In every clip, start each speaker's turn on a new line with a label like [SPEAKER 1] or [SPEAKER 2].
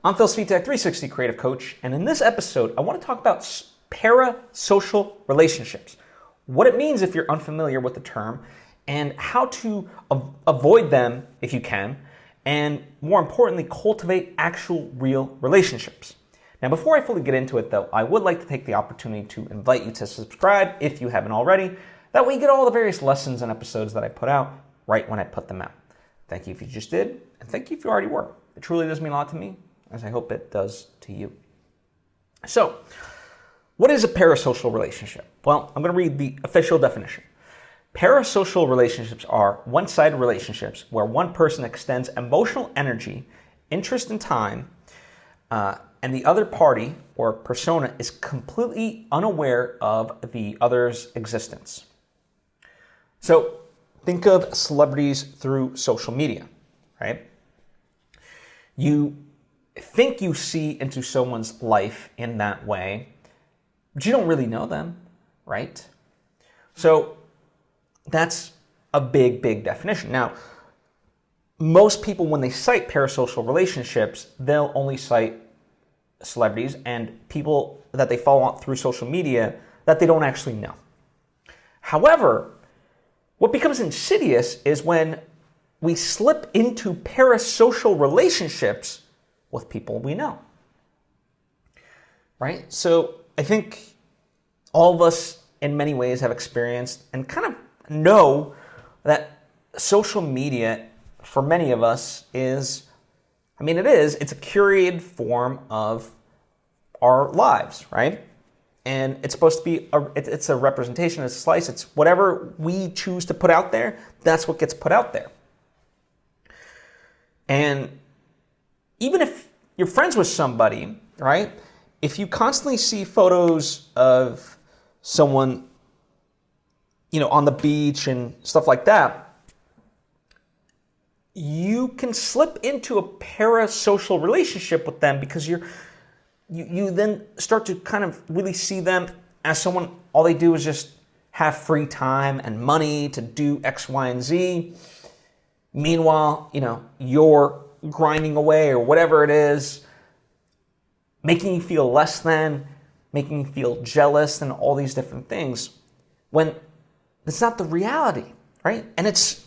[SPEAKER 1] I'm Phil Svitek, 360 Creative Coach, and in this episode, I want to talk about parasocial relationships, what it means if you're unfamiliar with the term, and how to avoid them if you can, and more importantly, cultivate actual real relationships. Now, before I fully get into it, though, I would like to take the opportunity to invite you to subscribe if you haven't already. That way you get all the various lessons and episodes that I put out right when I put them out. Thank you if you just did, and thank you if you already were. It truly does mean a lot to me, as I hope it does to you. So, what is a parasocial relationship? Well, I'm going to read the official definition. Parasocial relationships are one-sided relationships where one person extends emotional energy, interest, and time, and the other party or persona is completely unaware of the other's existence. So, think of celebrities through social media, right? You think you see into someone's life in that way, but you don't really know them, right? So that's a big, big definition. Now, most people, when they cite parasocial relationships, they'll only cite celebrities and people that they follow through social media that they don't actually know. However, what becomes insidious is when we slip into parasocial relationships with people we know, right? So I think all of us in many ways have experienced and kind of know that social media for many of us it's a curated form of our lives, right? And it's supposed to be, it's a representation, it's a slice, it's whatever we choose to put out there, that's what gets put out there. And even if you're friends with somebody, right? If you constantly see photos of someone, on the beach and stuff like that, you can slip into a parasocial relationship with them because you then start to kind of really see them as someone, all they do is just have free time and money to do X, Y, and Z. Meanwhile, you're grinding away or whatever it is, making you feel less than, making you feel jealous and all these different things, when it's not the reality, right? And it's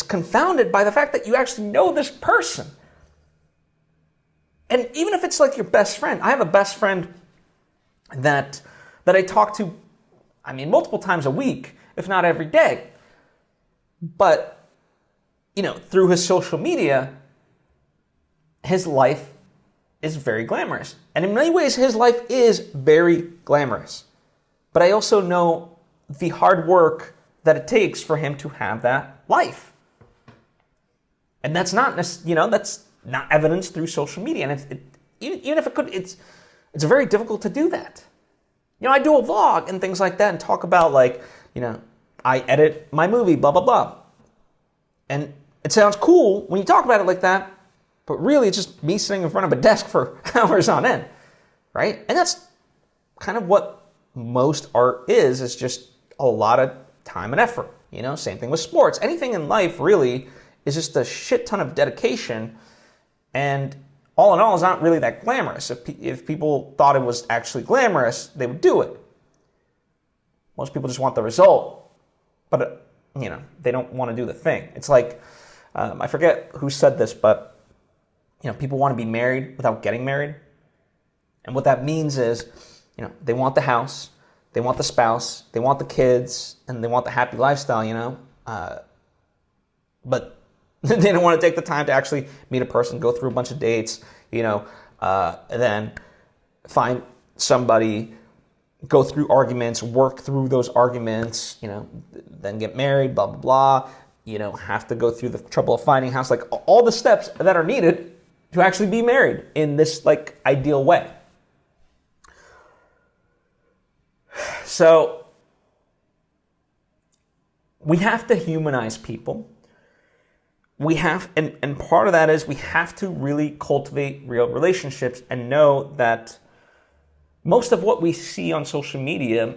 [SPEAKER 1] confounded by the fact that you actually know this person. And even if it's like your best friend, I have a best friend that I talk to, multiple times a week, if not every day. But, through his social media, his life is very glamorous. And in many ways, his life is very glamorous. But I also know the hard work that it takes for him to have that life. And that's not, that's not evidenced through social media. And even if it could, it's very difficult to do that. I do a vlog and things like that and talk about I edit my movie, blah, blah, blah. And it sounds cool when you talk about it like that, but really it's just me sitting in front of a desk for hours on end, right? And that's kind of what most art is just a lot of time and effort. Same thing with sports. Anything in life really is just a shit ton of dedication, and all in all, it's not really that glamorous. If people thought it was actually glamorous, they would do it. Most people just want the result, but they don't want to do the thing. It's like, I forget who said this, but people want to be married without getting married. And what that means is, they want the house, they want the spouse, they want the kids, and they want the happy lifestyle, but they don't want to take the time to actually meet a person, go through a bunch of dates, and then find somebody, go through arguments, work through those arguments, then get married, blah, blah, blah, have to go through the trouble of finding a house, like all the steps that are needed to actually be married in this ideal way. So we have to humanize people. We have, and part of that is we have to really cultivate real relationships and know that most of what we see on social media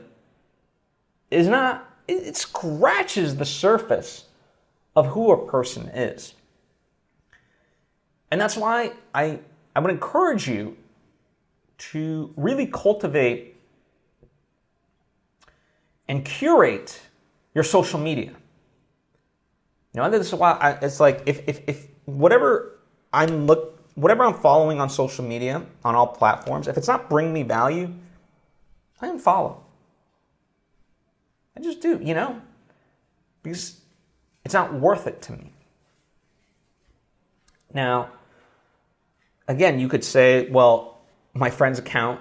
[SPEAKER 1] is not, it scratches the surface of who a person is. And that's why I I would encourage you to really cultivate and curate your social media. This is why it's like if whatever I'm following on social media on all platforms, if it's not bringing me value, I unfollow. I just do, because it's not worth it to me. Now, again, you could say, well, my friend's account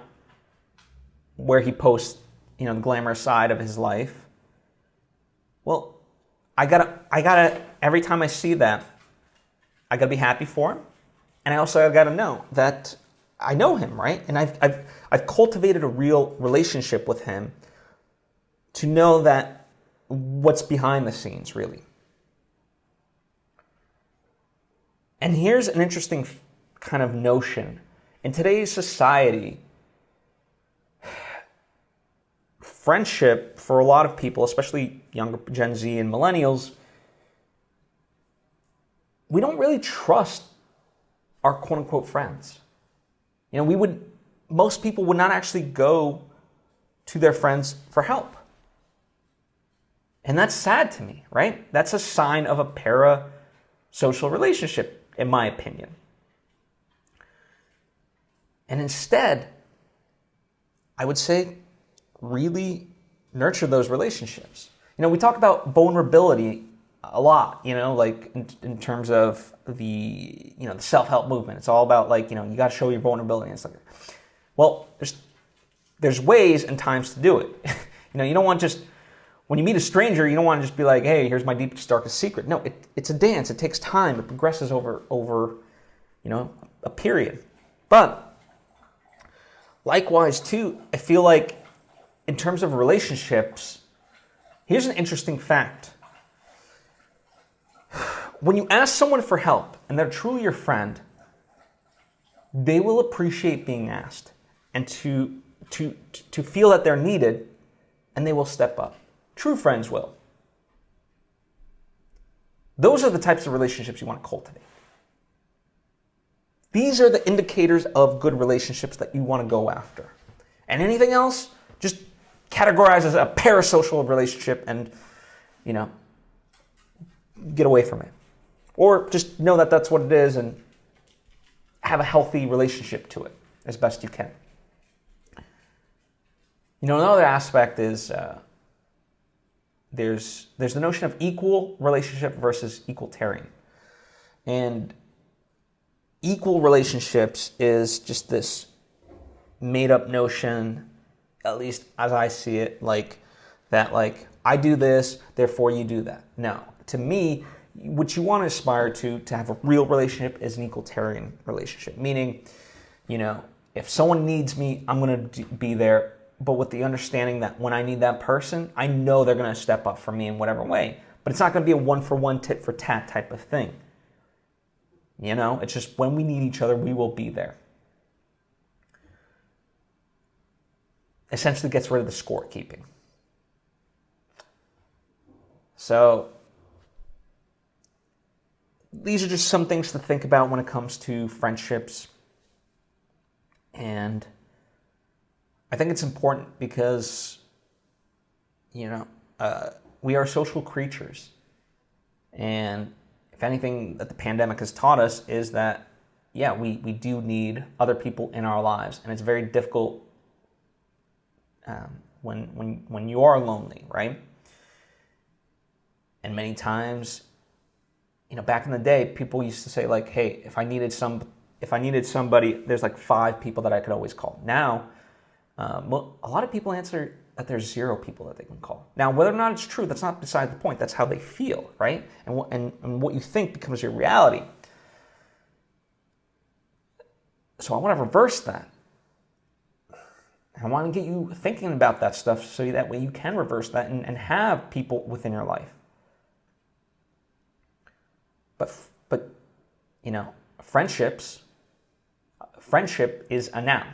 [SPEAKER 1] where he posts, the glamorous side of his life. Well, I gotta, every time I see that, I gotta be happy for him. And I also gotta know that I know him, right? And I've cultivated a real relationship with him to know that what's behind the scenes, really. And here's an interesting kind of notion. In today's society, friendship for a lot of people, especially younger Gen Z and millennials, we don't really trust our quote-unquote friends. Most people would not actually go to their friends for help. And that's sad to me, right? That's a sign of a parasocial relationship, in my opinion. And instead, I would say, really nurture those relationships. We talk about vulnerability a lot, like in terms of the self-help movement. It's all about you got to show your vulnerability and stuff. Well, there's ways and times to do it. You don't want just, when you meet a stranger, you don't want to just be like, hey, here's my deepest, darkest secret. No, it's a dance. It takes time. It progresses over a period. But likewise, too, I feel like in terms of relationships, here's an interesting fact. When you ask someone for help and they're truly your friend, they will appreciate being asked and to feel that they're needed, and they will step up. True friends will. Those are the types of relationships you want to cultivate. These are the indicators of good relationships that you want to go after. And anything else, just categorize as a parasocial relationship and, get away from it. Or just know that that's what it is and have a healthy relationship to it as best you can. Another aspect is there's the notion of equal relationship versus equalitarian. And equal relationships is just this made-up notion, at least as I see it, I do this, therefore you do that. No, to me, what you want to aspire to have a real relationship is an equalitarian relationship. Meaning, if someone needs me, I'm going to be there, but with the understanding that when I need that person, I know they're going to step up for me in whatever way. But it's not going to be a one-for-one, tit-for-tat type of thing. It's just when we need each other, we will be there. Essentially gets rid of the scorekeeping. So these are just some things to think about when it comes to friendships. And I think it's important because, we are social creatures. And if anything that the pandemic has taught us is that, we do need other people in our lives. And it's very difficult when you are lonely, right? And many times, back in the day, people used to say hey, if I needed somebody, there's 5 people that I could always call. Now, a lot of people answer that there's 0 people that they can call. Now, whether or not it's true, that's not beside the point. That's how they feel, right? And what you think becomes your reality. So I want to reverse that. I want to get you thinking about that stuff so that way you can reverse that and have people within your life. But friendship is a noun.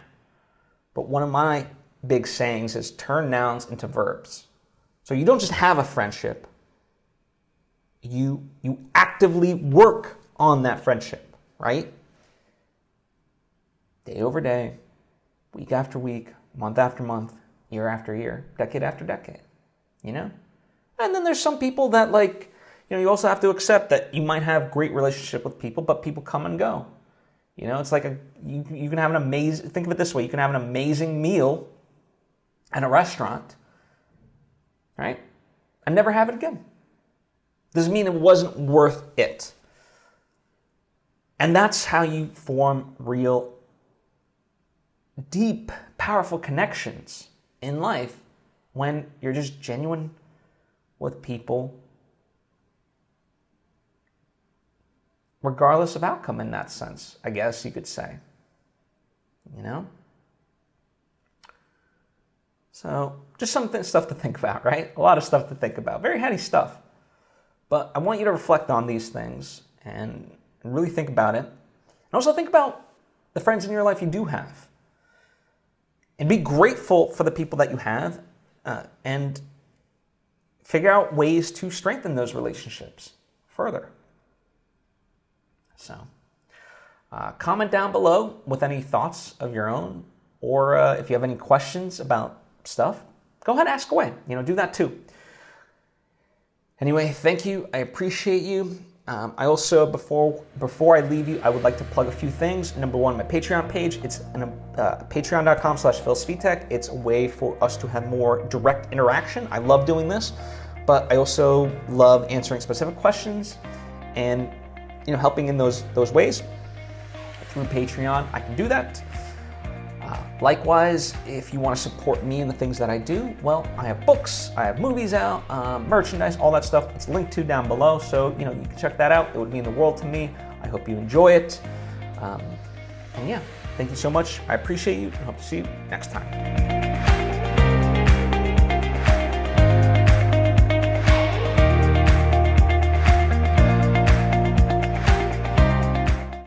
[SPEAKER 1] But one of my big sayings is turn nouns into verbs. So you don't just have a friendship. You actively work on that friendship, right? day over day, week after week, month after month, year after year, decade after decade, you know? And then there's some people that you also have to accept that you might have great relationship with people, but people come and go. It's like you can have think of it this way, you can have an amazing meal at a restaurant, right? And never have it again. Doesn't mean it wasn't worth it. And that's how you form real, deep, powerful connections in life, when you're just genuine with people, regardless of outcome, in that sense, I guess you could say. So just stuff to think about, right? A lot of stuff to think about. Very heady stuff. But I want you to reflect on these things and really think about it. And also think about the friends in your life you do have. And be grateful for the people that you have, and figure out ways to strengthen those relationships further. So, comment down below with any thoughts of your own, or if you have any questions about stuff, go ahead and ask away. Do that too. Anyway, thank you. I appreciate you. I also, before I leave you, I would like to plug a few things. Number one, my Patreon page. It's patreon.com/PhilSvitek. It's a way for us to have more direct interaction. I love doing this, but I also love answering specific questions and helping in those ways through Patreon. I can do that. Likewise, if you want to support me in the things that I do, well, I have books, I have movies out, merchandise, all that stuff. It's linked to down below, so you can check that out. It would mean the world to me. I hope you enjoy it. And yeah, thank you so much. I appreciate you, and hope to see you next time.